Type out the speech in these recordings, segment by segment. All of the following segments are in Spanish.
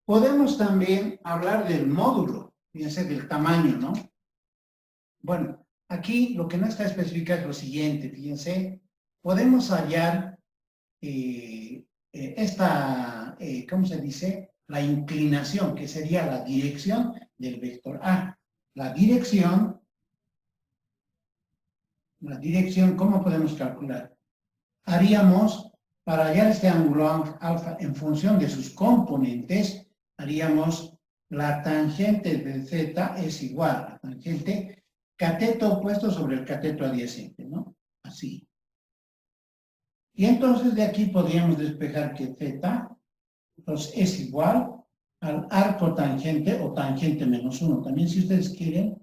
Podemos también hablar del módulo, fíjense, del tamaño, ¿no? Bueno, aquí lo que no está especificado es lo siguiente, fíjense, podemos hallar ¿cómo se dice? La inclinación, que sería la dirección del vector A. La dirección, ¿cómo podemos calcular? Haríamos, para hallar este ángulo alfa en función de sus componentes, haríamos la tangente de z es igual a la tangente cateto opuesto sobre el cateto adyacente, ¿no? Así. Y entonces de aquí podríamos despejar que z entonces es igual al arco tangente o tangente menos 1, también si ustedes quieren,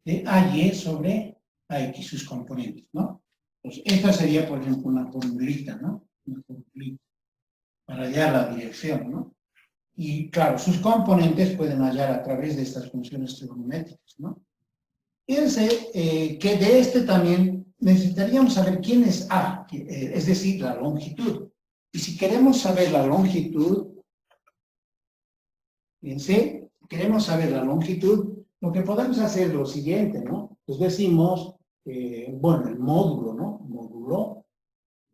de AY sobre AX, sus componentes, ¿no? Pues esta sería, por ejemplo, una formulita, ¿no? Una formulita para hallar la dirección, ¿no? Y claro, sus componentes pueden hallar a través de estas funciones trigonométricas, ¿no? Fíjense que de este también necesitaríamos saber quién es A, es decir, la longitud. Y si queremos saber la longitud, fíjense, queremos saber la longitud, lo que podemos hacer es lo siguiente, ¿no? Pues decimos, bueno, el módulo, ¿no?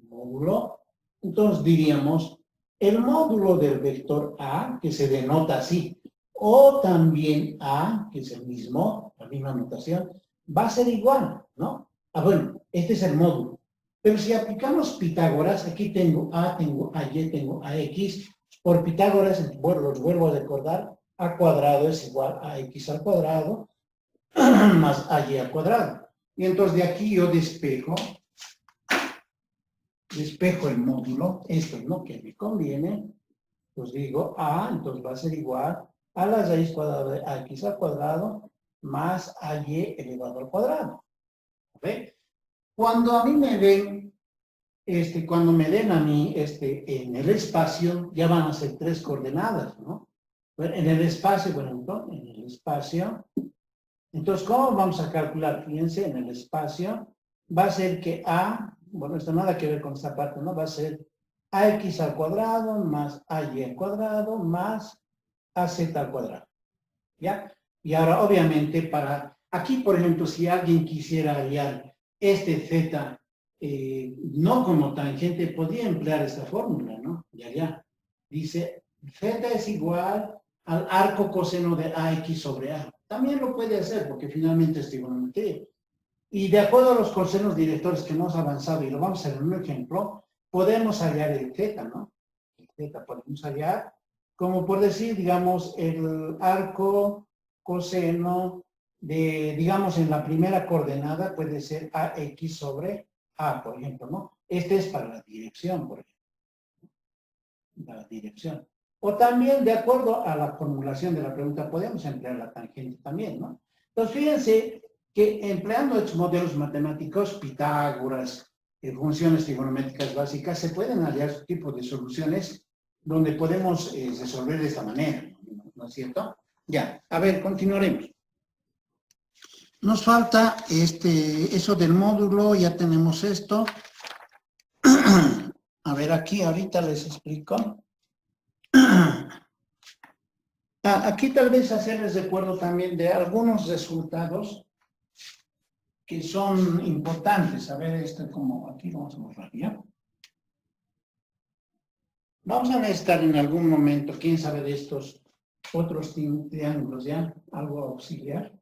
Módulo. Entonces diríamos, el módulo del vector A, que se denota así, o también A, que es el mismo, la misma notación, va a ser igual, ¿no? Ah, bueno, este es el módulo. Pero si aplicamos Pitágoras, aquí tengo A, tengo AY, tengo AX, por Pitágoras, bueno, los vuelvo a recordar, A cuadrado es igual a X al cuadrado más AY al cuadrado. Y entonces de aquí yo despejo el módulo, esto es lo que me conviene, pues digo A, entonces va a ser igual a la raíz cuadrada de X al cuadrado más AY elevado al cuadrado. ¿Ve? Cuando a mí me den cuando me den a mí en el espacio, ya van a ser 3 coordenadas, ¿no? En el espacio, bueno, entonces, en el espacio, entonces, ¿cómo vamos a calcular? Fíjense, en el espacio, va a ser que A, bueno, esto nada que ver con esta parte, ¿no? Va a ser AX al cuadrado más AY al cuadrado más AZ al cuadrado, ¿ya? Y ahora, obviamente, aquí, por ejemplo, si alguien quisiera hallar este Z no como tangente, podría emplear esta fórmula, ¿no? Ya. Dice, Z es igual al arco coseno de AX sobre A. También lo puede hacer porque finalmente es trigonometría. Y de acuerdo a los cosenos directores que hemos avanzado, y lo vamos a hacer en un ejemplo, podemos hallar el Z, ¿no? El Z podemos hallar, como por decir, digamos, el arco coseno de, digamos, en la primera coordenada puede ser AX sobre A, por ejemplo, ¿no? Este es para la dirección, por ejemplo. La dirección. O también, de acuerdo a la formulación de la pregunta, podemos emplear la tangente también, ¿no? Entonces, fíjense que empleando estos modelos matemáticos, Pitágoras, funciones trigonométricas básicas, se pueden hallar este tipo de soluciones donde podemos resolver de esta manera, ¿no es cierto? Ya, a ver, continuaremos. Nos falta eso del módulo, ya tenemos esto. A ver, aquí ahorita les explico. Aquí tal vez hacerles recuerdo también de algunos resultados que son importantes. A ver, como aquí vamos a borrar, ¿ya? Vamos a necesitar en algún momento, quién sabe de estos otros triángulos, ¿ya? Algo auxiliar.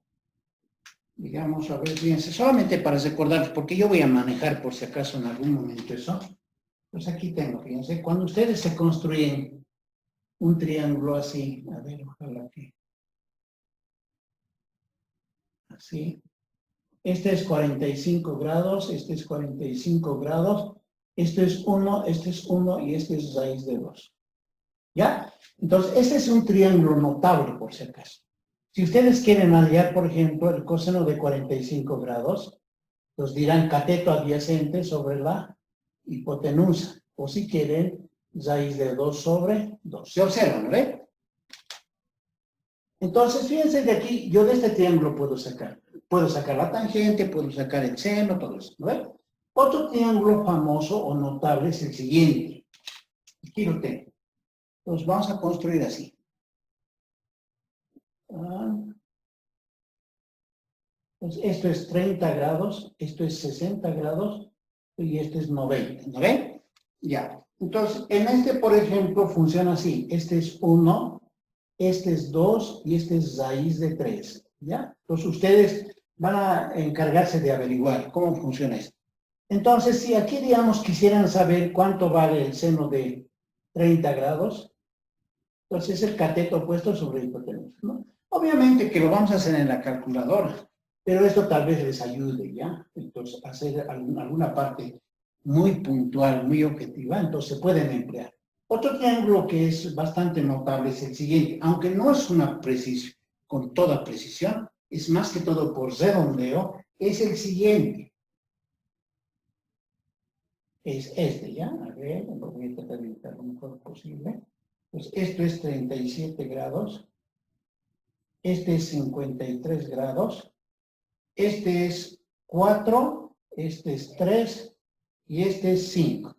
Digamos, a ver, fíjense, solamente para recordar, porque yo voy a manejar por si acaso en algún momento eso. Pues aquí tengo, fíjense, cuando ustedes se construyen un triángulo así, a ver, ojalá que así. Este es 45 grados, este es 45 grados, este es 1 y este es raíz de 2. ¿Ya? Entonces, este es un triángulo notable, por si acaso. Si ustedes quieren hallar, por ejemplo, el coseno de 45 grados, pues dirán cateto adyacente sobre la hipotenusa. O si quieren, raíz de 2 sobre 2. ¿Se observan, ¿ve? Entonces, fíjense de aquí, yo de este triángulo puedo sacar la tangente, puedo sacar el seno, todo eso, ¿no? Otro triángulo famoso o notable es el siguiente. Aquí lo tengo. Entonces vamos a construir así. Pues esto es 30 grados, esto es 60 grados y esto es 90, ¿no ven? Ya. Entonces, en este, por ejemplo, funciona así. Este es 1, este es 2 y este es raíz de 3, ¿ya? Entonces, ustedes van a encargarse de averiguar cómo funciona esto. Entonces, si aquí, digamos, quisieran saber cuánto vale el seno de 30 grados, entonces es el cateto opuesto sobre la hipotenusa, ¿no? Obviamente que lo vamos a hacer en la calculadora, pero esto tal vez les ayude, ¿ya? Entonces, hacer alguna parte muy puntual, muy objetiva, entonces se pueden emplear. Otro triángulo que es bastante notable es el siguiente, aunque no es una precisión, con toda precisión, es más que todo por redondeo, es el siguiente. Es este, ¿ya? A ver, lo voy a tratar de editar lo mejor posible. Pues esto es 37 grados, este es 53 grados, este es 4, este es 3 y este es 5.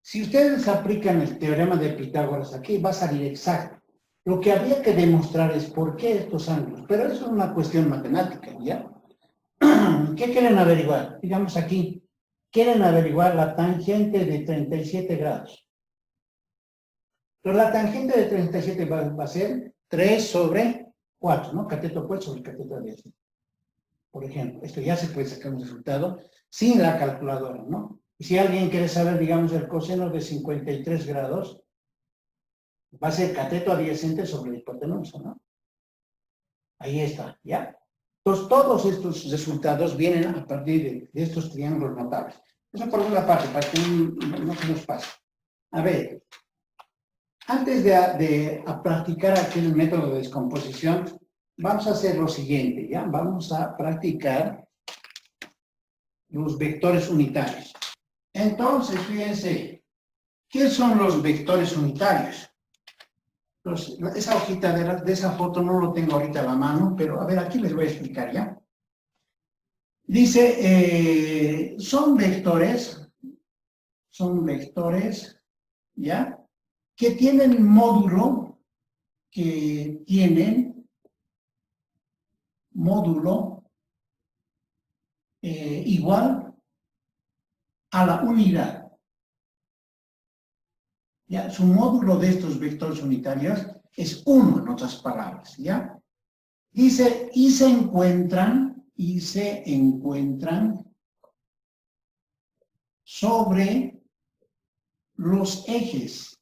Si ustedes aplican el teorema de Pitágoras aquí, va a salir exacto. Lo que habría que demostrar es por qué estos ángulos, pero eso es una cuestión matemática, ¿ya? ¿Qué quieren averiguar? Digamos aquí, quieren averiguar la tangente de 37 grados. Pero la tangente de 37 va a ser 3 sobre 4, ¿no? Cateto opuesto sobre cateto adjacente. Por ejemplo, esto ya se puede sacar un resultado sin la calculadora, ¿no? Y si alguien quiere saber, digamos, el coseno de 53 grados, va a ser cateto adyacente sobre la hipotenusa, ¿no? Ahí está, ¿ya? Entonces, todos estos resultados vienen a partir de estos triángulos notables. Eso por una parte, para que no se nos pase. A ver, antes de practicar aquí el método de descomposición, vamos a hacer lo siguiente, ¿ya? Vamos a practicar los vectores unitarios. Entonces, fíjense, ¿qué son los vectores unitarios? Entonces, esa hojita de esa foto no lo tengo ahorita a la mano, pero a ver, aquí les voy a explicar, ¿ya? Dice, son vectores, ¿ya? Que tienen módulo, igual a la unidad. ¿Ya? Su módulo de estos vectores unitarios es 1, en otras palabras, ¿ya? Dice, y se encuentran sobre los ejes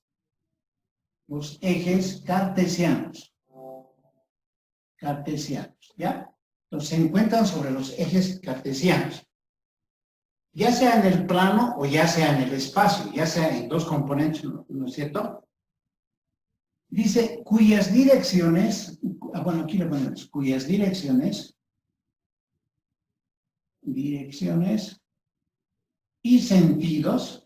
cartesianos, ¿ya? Entonces se encuentran sobre los ejes cartesianos, ya sea en el plano o ya sea en el espacio, ya sea en dos componentes, ¿no es cierto? Dice, cuyas direcciones, bueno, aquí le ponemos, cuyas direcciones y sentidos,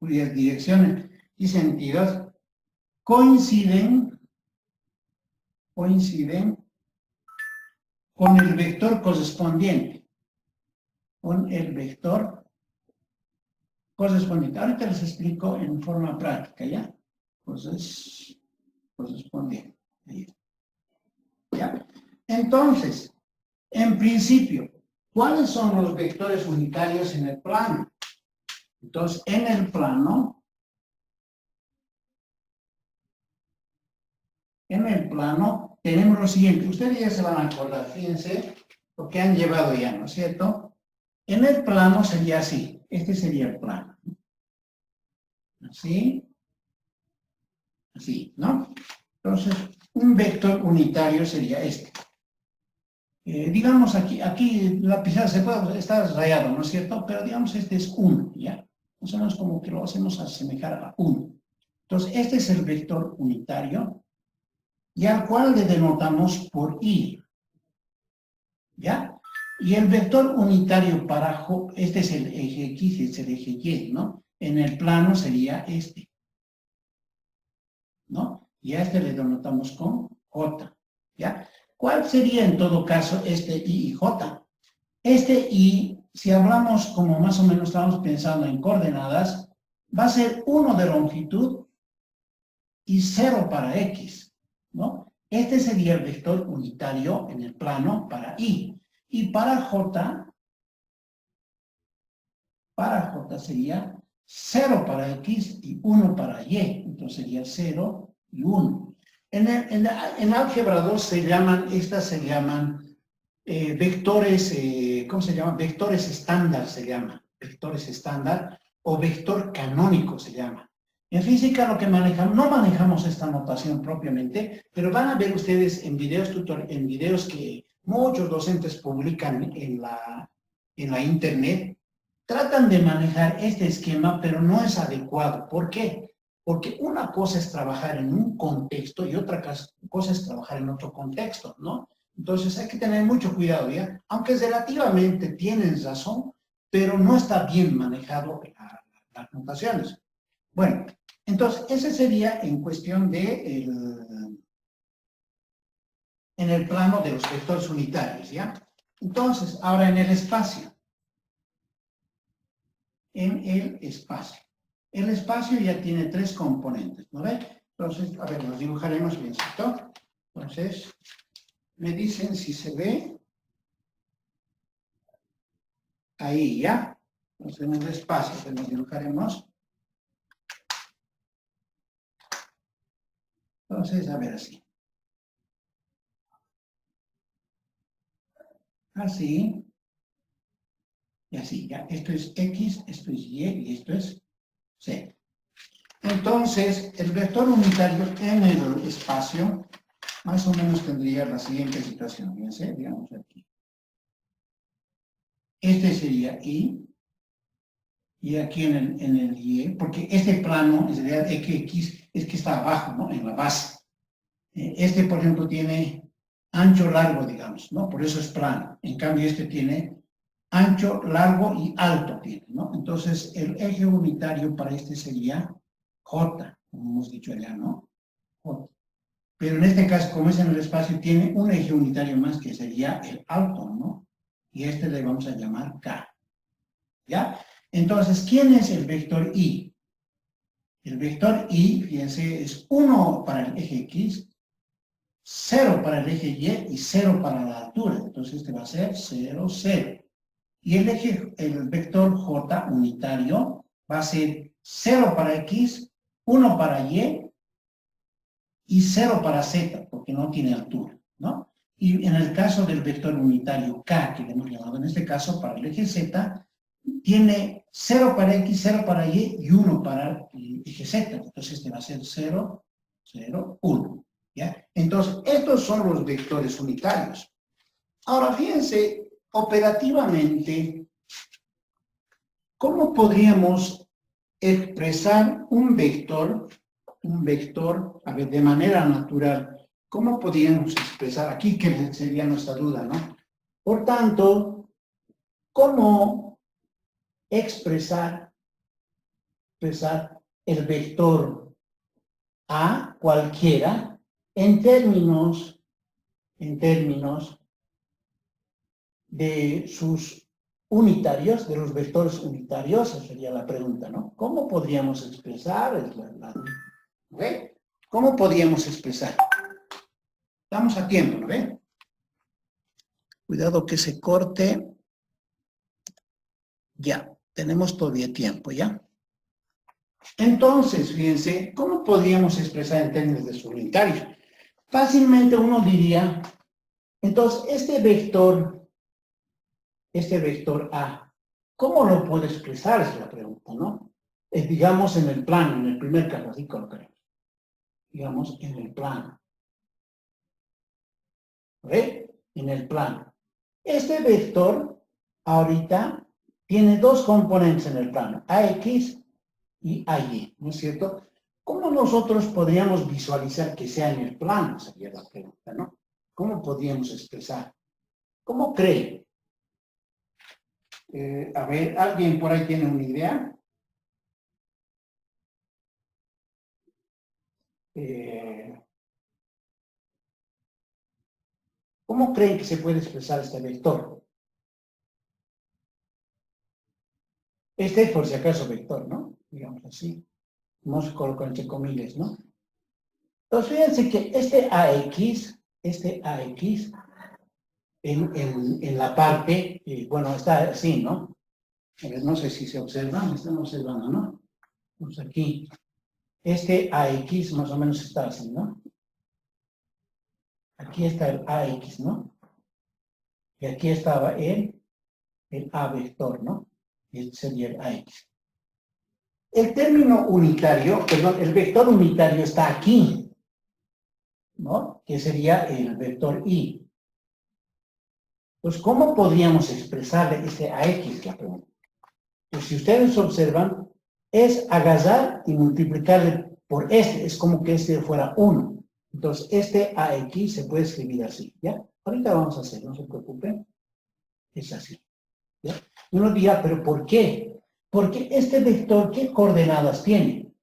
cuyas direcciones y sentidos coinciden con el vector correspondiente. Ahorita les explico en forma práctica, ¿ya? Correspondiente. ¿Ya? Entonces, en principio, ¿cuáles son los vectores unitarios en el plano? Entonces, en el plano, tenemos lo siguiente. Ustedes ya se van a acordar, fíjense lo que han llevado ya, ¿no es cierto? En el plano sería así. Este sería el plano. Así. Así, ¿no? Entonces, un vector unitario sería este. Digamos aquí la pizarra se puede estar rayado, ¿no es cierto? Pero digamos este es 1, ¿ya? Más o menos como que lo hacemos asemejar a 1. Entonces, este es el vector unitario y al cual le denotamos por I, ¿ya? Y el vector unitario para este es el eje X, es el eje Y, ¿no? En el plano sería este, ¿no? Y a este le denotamos con J, ¿ya? ¿Cuál sería en todo caso este I y J? Este I, si hablamos como más o menos estamos pensando en coordenadas, va a ser 1 de longitud y 0 para X, ¿no? Este sería el vector unitario en el plano para Y. Y para J sería 0 para X y 1 para Y. Entonces sería 0 y 1. En álgebra 2 estas se llaman vectores, ¿cómo se llama? Vectores estándar se llama. Vectores estándar o vector canónico se llama. En física lo que manejamos, no manejamos esta notación propiamente, pero van a ver ustedes en videos que muchos docentes publican en la internet, tratan de manejar este esquema, pero no es adecuado. ¿Por qué? Porque una cosa es trabajar en un contexto y otra cosa es trabajar en otro contexto, ¿no? Entonces hay que tener mucho cuidado, ¿ya? Aunque relativamente tienen razón, pero no está bien manejado las notaciones. Bueno, entonces ese sería en cuestión de en el plano de los vectores unitarios, ¿ya? Entonces, ahora en el espacio. En el espacio. El espacio ya tiene 3 componentes, ¿no ve? Entonces, a ver, los dibujaremos biencito. Entonces, me dicen si se ve. Ahí, ¿ya? Entonces, en el espacio que nos dibujaremos. Entonces, a ver así. Así. Y así, ¿ya? Esto es X, esto es Y y esto es Z. Entonces, el vector unitario en el espacio más o menos tendría la siguiente situación. Fíjense, digamos aquí. Este sería Y. Y aquí en el Y, porque este plano, en realidad X, es que está abajo, ¿no? En la base. Este, por ejemplo, tiene ancho, largo, digamos, ¿no? Por eso es plano. En cambio, este tiene ancho, largo y alto tiene, ¿no? Entonces, el eje unitario para este sería J, como hemos dicho allá, ¿no? J. Pero en este caso, como es en el espacio, tiene un eje unitario más que sería el alto, ¿no? Y este le vamos a llamar K. ¿Ya? Entonces, ¿quién es el vector Y? El vector Y, fíjense, es 1 para el eje X, 0 para el eje Y y 0 para la altura. Entonces, este va a ser 0, 0. Y el vector J unitario va a ser 0 para X, 1 para y 0 para Z, porque no tiene altura, ¿no? Y en el caso del vector unitario K, que le hemos llamado en este caso para el eje Z, tiene 0 para X, 0 para Y 1 para el eje Z. Entonces este va a ser 0, 0, 1. ¿Ya? Entonces, estos son los vectores unitarios. Ahora, fíjense, operativamente, ¿cómo podríamos expresar un vector, a ver, de manera natural? ¿Cómo podríamos expresar aquí, que sería nuestra duda, ¿no? Por tanto, ¿cómo expresar el vector A cualquiera en términos de sus unitarios, de los vectores unitarios? Esa sería la pregunta, ¿no? ¿Cómo podríamos expresar? ¿Ve? ¿Cómo podríamos expresar? Estamos a tiempo, ¿no ve? Cuidado que se corte. Ya, tenemos todavía tiempo, ¿ya? Entonces, fíjense, ¿cómo podríamos expresar en términos de su unitario? Fácilmente uno diría, entonces, este vector A, ¿cómo lo puedo expresar? Es la pregunta, ¿no? Digamos en el plano, en el primer caso, así colocaremos. Digamos en el plano. ¿Ve? En el plano. Este vector, ahorita, tiene 2 componentes en el plano, AX y AY, ¿no es cierto? ¿Cómo nosotros podríamos visualizar que sea en el plano? Sería la pregunta, ¿no? ¿Cómo podríamos expresar? ¿Cómo cree? A ver, ¿alguien por ahí tiene una idea? ¿Cómo creen que se puede expresar este vector? Este es por si acaso vector, ¿no? Digamos así. Vamos a colocar entre comillas, ¿no? Entonces, fíjense que este AX, en la parte, bueno, está así, ¿no? A ver, no sé si se observa, me están observando, ¿no? Pues aquí, este AX más o menos está así, ¿no? Aquí está el AX, ¿no? Y aquí estaba el A vector, ¿no? Y este sería el AX. El término unitario, perdón, el vector unitario está aquí, ¿no? Que sería el vector I. Pues, ¿cómo podríamos expresarle este AX? La pregunta. Pues, si ustedes observan, es agarrar y multiplicarle por este. Es como que este fuera 1. Entonces, este AX se puede escribir así, ¿ya? Ahorita vamos a hacer, no se preocupen. Es así, ¿ya? Uno dirá, ¿pero por qué? Porque este vector, ¿qué coordenadas tiene?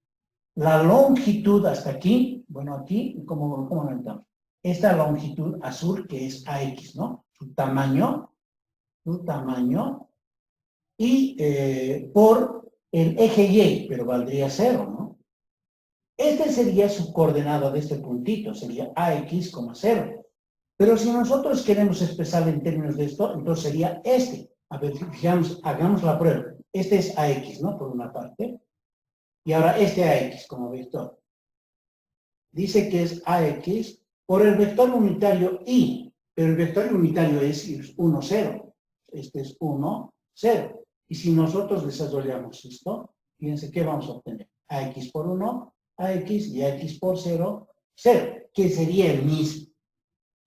La longitud hasta aquí, bueno, aquí, ¿cómo lo notamos? Esta longitud azul que es AX, ¿no? Su tamaño, y por el eje Y, pero valdría 0, ¿no? Este sería su coordenada de este puntito, sería AX, 0. Pero si nosotros queremos expresarlo en términos de esto, entonces sería este. A ver, fijamos, hagamos la prueba. Este es AX, ¿no? Por una parte. Y ahora este AX como vector. Dice que es AX por el vector unitario Y, pero el vector unitario es 1, 0. Este es 1, 0. Y si nosotros desarrollamos esto, fíjense qué vamos a obtener. AX por 1, AX y AX por 0, 0, que sería el mismo.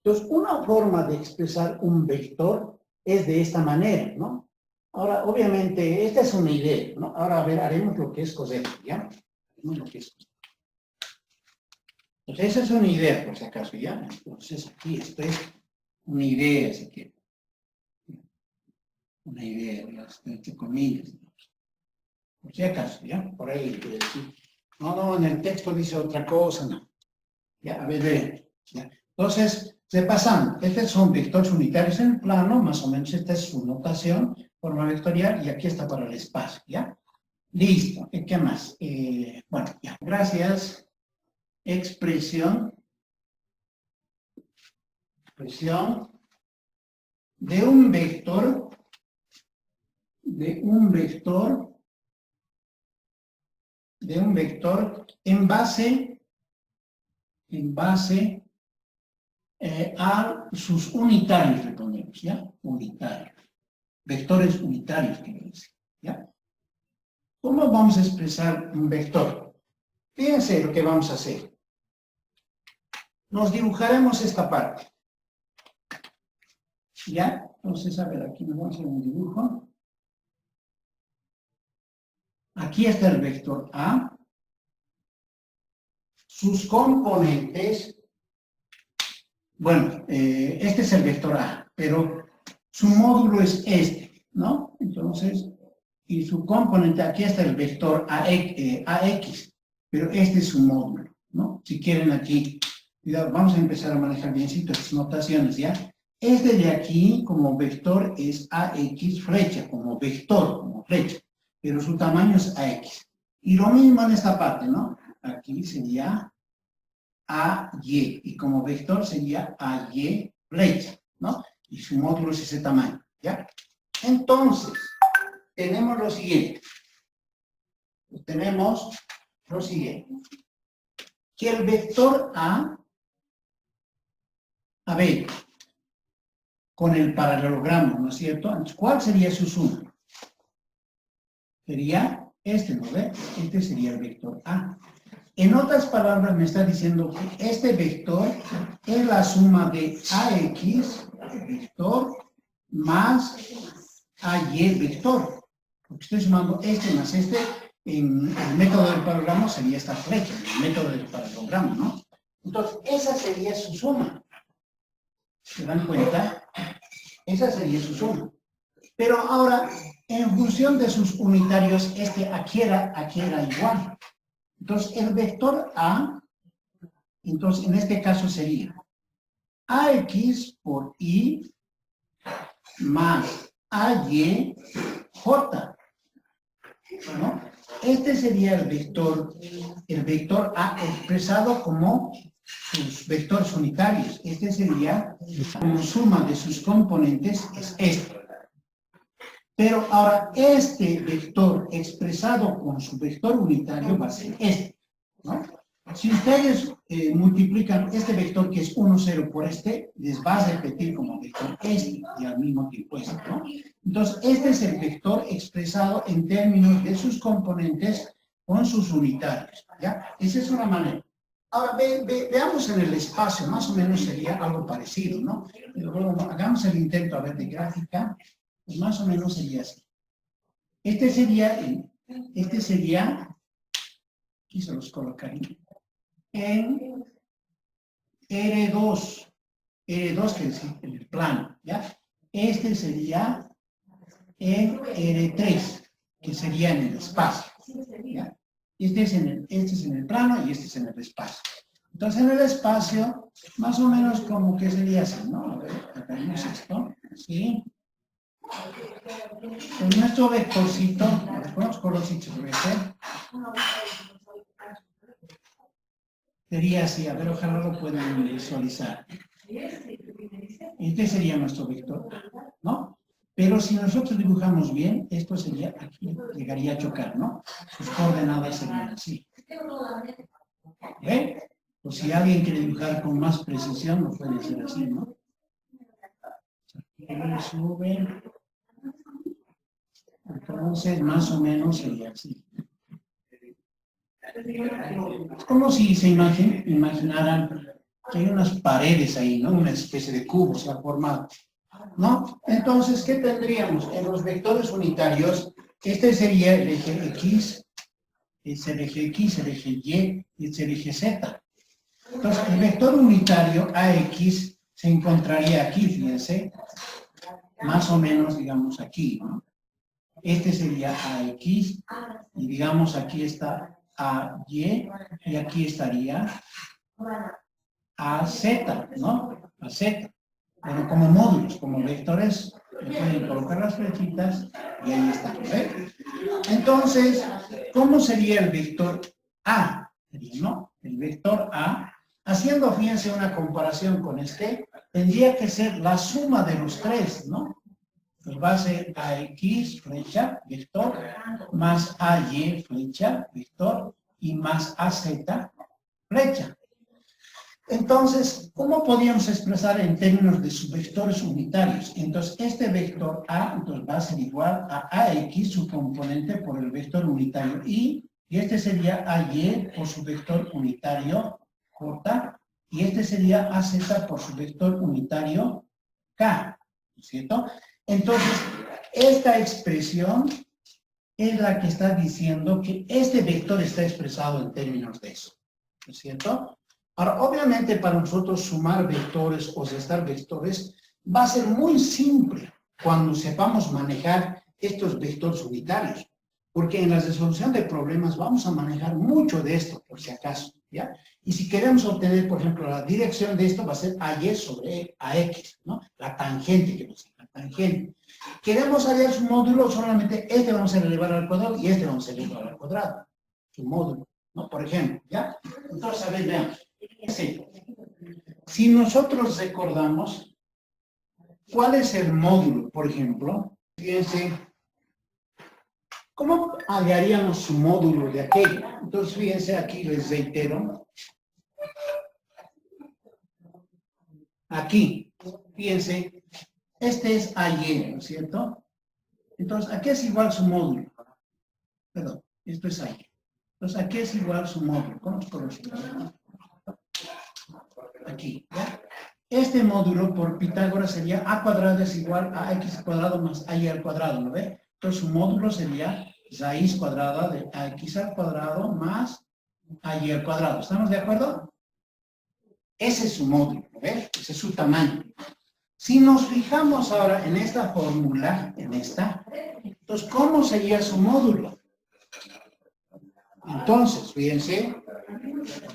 Entonces, una forma de expresar un vector es de esta manera, ¿no? Ahora, obviamente, esta es una idea, ¿no? Ahora, a ver, haremos lo que es coser, ¿ya? Haremos lo que es coser. Entonces, esa es una idea, por si acaso, ¿ya? Entonces, aquí esto es una idea, si quieren. Una idea, entre comillas. Por si acaso, ¿ya? Por ahí quiero decir. No, en el texto dice otra cosa, no. Ya, a ver, vean. ¿Ya? Entonces, repasando, estos son vectores unitarios en el plano, más o menos esta es su notación, forma vectorial, y aquí está para el espacio, ¿ya? Listo, ¿qué más? Bueno, ya, gracias. Expresión de un vector en base a sus unitarios, le ponemos, ¿ya? Unitarios. Vectores unitarios, quiero decir, ¿ya? ¿Cómo vamos a expresar un vector? Fíjense lo que vamos a hacer. Nos dibujaremos esta parte. ¿Ya? Entonces, a ver, aquí nos vamos a hacer un dibujo. Aquí está el vector A. Sus componentes. Bueno, este es el vector A, pero su módulo es este, ¿no? Entonces, y su componente, aquí está el vector AX, pero este es su módulo, ¿no? Si quieren aquí, cuidado, vamos a empezar a manejar biencito estas notaciones, ¿ya? Este de aquí, como vector, es AX flecha, como vector, como flecha, pero su tamaño es AX. Y lo mismo en esta parte, ¿no? Aquí sería AY, y como vector sería AY flecha, ¿no? Y su módulo es ese tamaño, ¿ya? Entonces, tenemos lo siguiente. Que el vector a ver, con el paralelogramo, ¿no es cierto? Entonces, ¿cuál sería su suma? Sería este, ¿no ve? Este sería el vector A. En otras palabras, me está diciendo que este vector es la suma de AX, vector, más AY, vector. Porque estoy sumando este más este. En el método del paralelogramo sería esta flecha, en el método del paralelogramo, ¿no? Entonces, esa sería su suma. ¿Se dan cuenta? Esa sería su suma. Pero ahora, en función de sus unitarios, aquí era igual. Entonces, el vector A, entonces en este caso sería AX por I más AY J, ¿no? este sería el vector A expresado como sus vectores unitarios. Este sería, como suma de sus componentes, es este. Pero ahora, este vector expresado con su vector unitario va a ser este, ¿no? Si ustedes multiplican este vector que es 1, 0 por este, les va a repetir como vector este y al mismo tiempo este, ¿no? Entonces, este es el vector expresado en términos de sus componentes con sus unitarios, ¿ya? Esa es una manera. Ahora, veamos en el espacio, más o menos sería algo parecido, ¿no? Pero bueno, hagamos el intento a ver de gráfica, pues más o menos sería así. Este sería, aquí se los colocaría, en R2 que es en el plano, ¿ya? Este sería en R3, que sería en el espacio, ¿ya? Este es en el plano y este es en el espacio. Entonces, en el espacio, más o menos como que sería así, ¿no? A ver, hagamos esto, ¿sí? Con nuestro vectorcito, ¿cuántos colorcitos debe ser? Sería así, a ver, ojalá lo puedan visualizar. Este sería nuestro vector, ¿no? Pero si nosotros dibujamos bien, esto sería aquí, llegaría a chocar, ¿no? Sus coordenadas serían así. ¿Ven? Pues si alguien quiere dibujar con más precisión, no puede ser así, ¿no? Aquí sube. Entonces, más o menos sería así. Es como si se imaginaran que hay unas paredes ahí, ¿no? Una especie de cubo se ha formado, ¿no? Entonces, ¿qué tendríamos? En los vectores unitarios, este sería el eje X, es el eje X, el eje Y y es el eje Z. Entonces, el vector unitario AX se encontraría aquí, fíjense, más o menos, digamos, aquí, ¿no? Este sería AX, y digamos, aquí está AY, y aquí estaría AZ, ¿no? AZ. Pero como módulos, como vectores, le pueden colocar las flechitas y ahí está, ¿ven? Entonces, ¿cómo sería el vector A? ¿No? El vector A, haciendo, fíjense, una comparación con este, tendría que ser la suma de los tres, ¿no? Pues va a ser AX, flecha, vector, más AY, flecha, vector, y más AZ, flecha. Entonces, ¿cómo podríamos expresar en términos de sus vectores unitarios? Entonces, este vector A entonces, va a ser igual a AX, su componente por el vector unitario Y, y este sería AY por su vector unitario J, y este sería AZ por su vector unitario K, ¿no es cierto? Entonces, esta expresión es la que está diciendo que este vector está expresado en términos de eso, ¿no es cierto? Ahora, obviamente, para nosotros sumar vectores o restar vectores va a ser muy simple cuando sepamos manejar estos vectores unitarios, porque en la resolución de problemas vamos a manejar mucho de esto, por si acaso, ¿ya? Y si queremos obtener, por ejemplo, la dirección de esto va a ser AY sobre AX, ¿no? La tangente que nos da, la tangente. Queremos hallar su módulo, solamente este vamos a elevar al cuadrado y este vamos a elevar al cuadrado, su módulo, ¿no? Por ejemplo, ¿ya? Entonces, a ver, veamos. Sí. Si nosotros recordamos, ¿cuál es el módulo, por ejemplo? Fíjense, ¿cómo hallaríamos su módulo de aquello? Entonces, fíjense, aquí les reitero. Aquí, fíjense, este es AY, ¿no es cierto? Entonces, aquí es igual su módulo. Perdón, esto es AY. Entonces, aquí es igual su módulo. ¿Cómo es por aquí, ¿ya? Este módulo por Pitágoras sería a cuadrado es igual a x cuadrado más ay al cuadrado, ¿no ve? Entonces su módulo sería raíz cuadrada de ax al cuadrado más ay al cuadrado. ¿Estamos de acuerdo? Ese es su módulo, ¿no ve? Ese es su tamaño. Si nos fijamos ahora en esta fórmula, en esta, entonces, ¿cómo sería su módulo? Entonces, fíjense,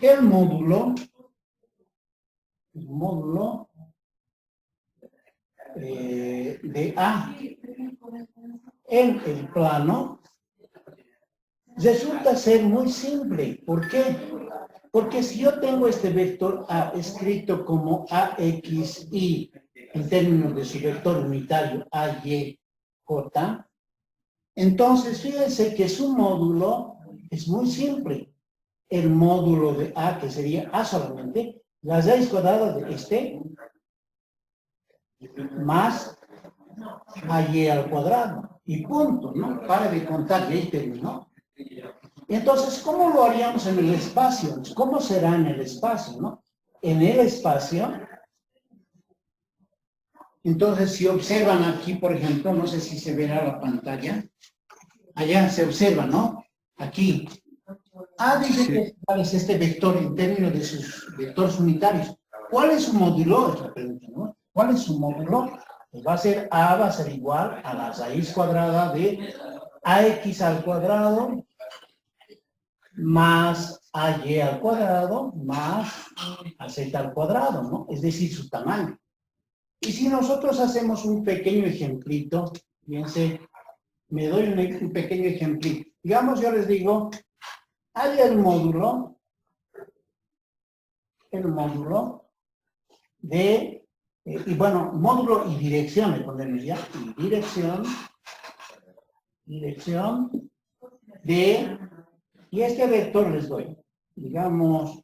el módulo de A en el plano resulta ser muy simple. ¿Por qué? Porque si yo tengo este vector A escrito como AXY, en términos de su vector unitario AY, J, entonces fíjense que su módulo es muy simple. El módulo de A, que sería A solamente, la raíz cuadrada de este, más AY al cuadrado. Y punto, ¿no? Para de contar, y ahí terminó. Entonces, ¿cómo lo haríamos en el espacio? ¿Cómo será en el espacio, no? En el espacio, entonces, si observan aquí, por ejemplo, no sé si se verá la pantalla, allá se observa, ¿no? Aquí. A dice que cuál es este vector en términos de sus vectores unitarios. ¿Cuál es su módulo? Es la pregunta, ¿no? ¿Cuál es su módulo? Pues va a ser A, va a ser igual a la raíz cuadrada de AX al cuadrado más AY al cuadrado más AZ al cuadrado, ¿no? Es decir, su tamaño. Y si nosotros hacemos un pequeño ejemplito, fíjense, me doy un pequeño ejemplito. Digamos, yo les digo, hay el módulo de, y bueno, módulo y dirección, le ponemos ya, y dirección de, y este vector les doy, digamos,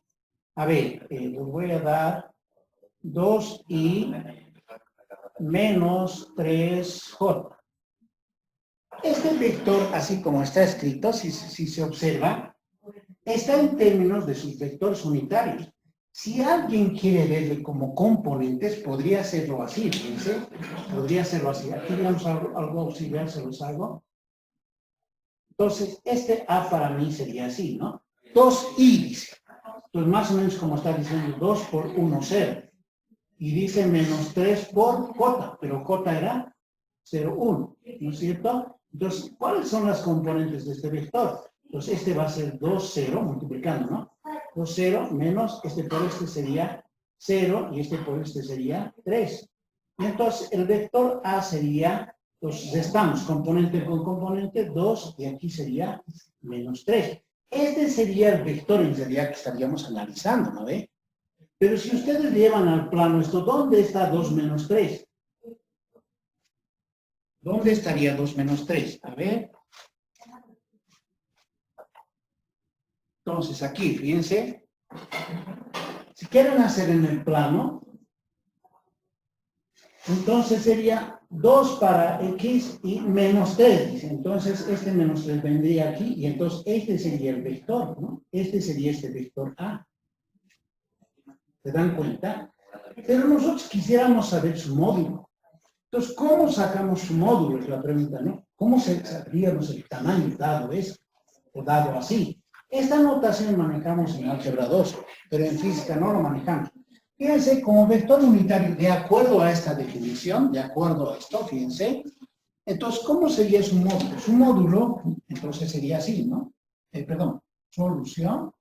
a ver, les voy a dar 2i menos 3j. Este vector, así como está escrito, si se observa, está en términos de sus vectores unitarios. Si alguien quiere verle como componentes, podría hacerlo así, fíjense, podría hacerlo así. Aquí tenemos algo auxiliar, se los hago. Entonces, este A para mí sería así, ¿no? 2i dice. Entonces, más o menos como está diciendo, 2 por 1, 0. Y dice menos 3 por j, pero j era 0, 1, ¿no es cierto? Entonces, ¿cuáles son las componentes de este vector? Entonces, este va a ser 2, 0, multiplicando, ¿no? 2, 0, menos este por este sería 0 y este por este sería 3. Y entonces, el vector A sería, pues restamos componente con componente, 2, y aquí sería menos 3. Este sería el vector en realidad que estaríamos analizando, ¿no ve? Pero si ustedes llevan al plano esto, ¿dónde está 2 menos 3? ¿Dónde estaría 2 menos 3? A ver. Entonces, aquí, fíjense. Si quieren hacer en el plano, entonces sería 2 para x y menos 3. Dice. Entonces, este menos 3 vendría aquí y entonces este sería el vector, ¿no? Este sería este vector A. ¿Se dan cuenta? Pero nosotros quisiéramos saber su módulo. Entonces, ¿cómo sacamos su módulo? Es la pregunta, ¿no? ¿Cómo sabríamos el tamaño dado eso? O dado así. Esta notación manejamos en álgebra 2, pero en física no lo manejamos. Fíjense, como vector unitario, de acuerdo a esta definición, de acuerdo a esto, fíjense, entonces, ¿cómo sería su módulo? Su módulo, entonces sería así, ¿no? Perdón, solución.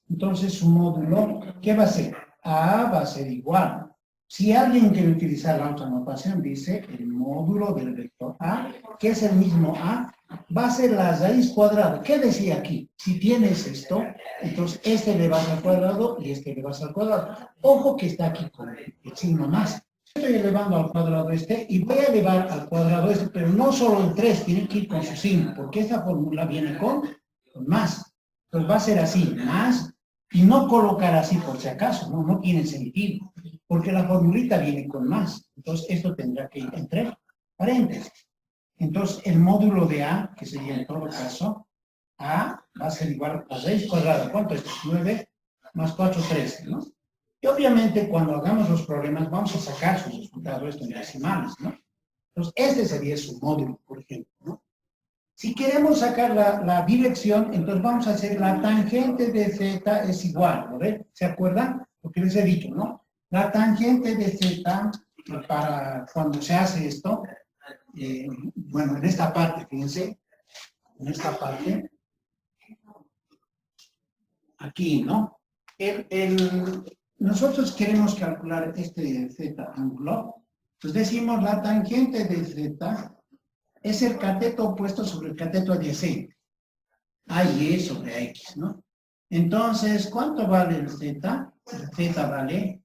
Entonces, su módulo, ¿qué va a ser? A va a ser igual. Si alguien quiere utilizar la otra notación, dice el módulo del vector A, que es el mismo A, va a ser la raíz cuadrada. ¿Qué decía aquí? Si tienes esto, entonces este le vas al cuadrado y este le vas al cuadrado. Ojo que está aquí con el signo más. Estoy elevando al cuadrado este y voy a elevar al cuadrado este, pero no solo el 3, tiene que ir con su signo, porque esta fórmula viene con más. Entonces va a ser así, más, y no colocar así por si acaso, no tiene sentido, porque la formulita viene con más. Entonces esto tendrá que ir entre paréntesis. Entonces el módulo de A, que sería en todo caso, A va a ser igual a raíz cuadrada. ¿Cuánto es? 9 más 4, 13, ¿no? Y obviamente cuando hagamos los problemas vamos a sacar sus resultados esto en decimales, ¿no? Entonces este sería su módulo, por ejemplo, ¿no? Si queremos sacar la dirección, entonces vamos a hacer la tangente de z es igual, ¿no ven? ¿Se acuerdan? Lo que les he dicho, ¿no? La tangente de z, para cuando se hace esto, bueno, en esta parte, fíjense, en esta parte, aquí, ¿no? Nosotros queremos calcular este z ángulo, pues decimos la tangente de z es el cateto opuesto sobre el cateto adyacente. AY sobre X, ¿no? Entonces, ¿cuánto vale el Z? El Z vale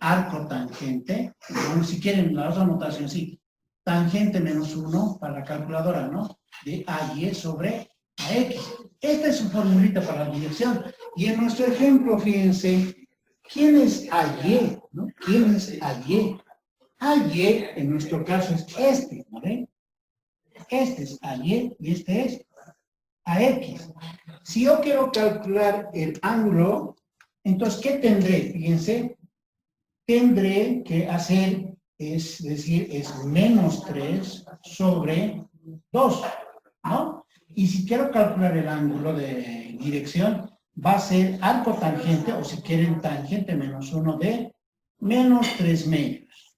arco tangente. Bueno, si quieren la otra notación, sí. Tangente menos 1 para la calculadora, ¿no? De AY sobre AX. Esta es su formulita para la dirección. Y en nuestro ejemplo, fíjense, ¿quién es AY? ¿No? ¿Quién es AY? AY, en nuestro caso, es este, ¿no ven? Este es AY y este es AX. Si yo quiero calcular el ángulo, entonces, ¿qué tendré? Fíjense, tendré que hacer, es decir, es menos 3 sobre 2, ¿no? Y si quiero calcular el ángulo de dirección, va a ser arco tangente, o si quieren tangente menos 1 de menos 3 medios.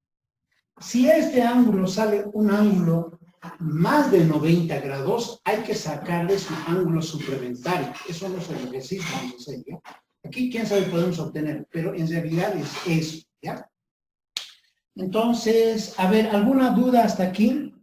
Si este ángulo sale un ángulo más de 90 grados, hay que sacarle su ángulo suplementario. Eso no es el ejercicio, ¿ya? Aquí, quién sabe, podemos obtener, pero en realidad es eso, ¿ya? Entonces, a ver, ¿alguna duda hasta aquí?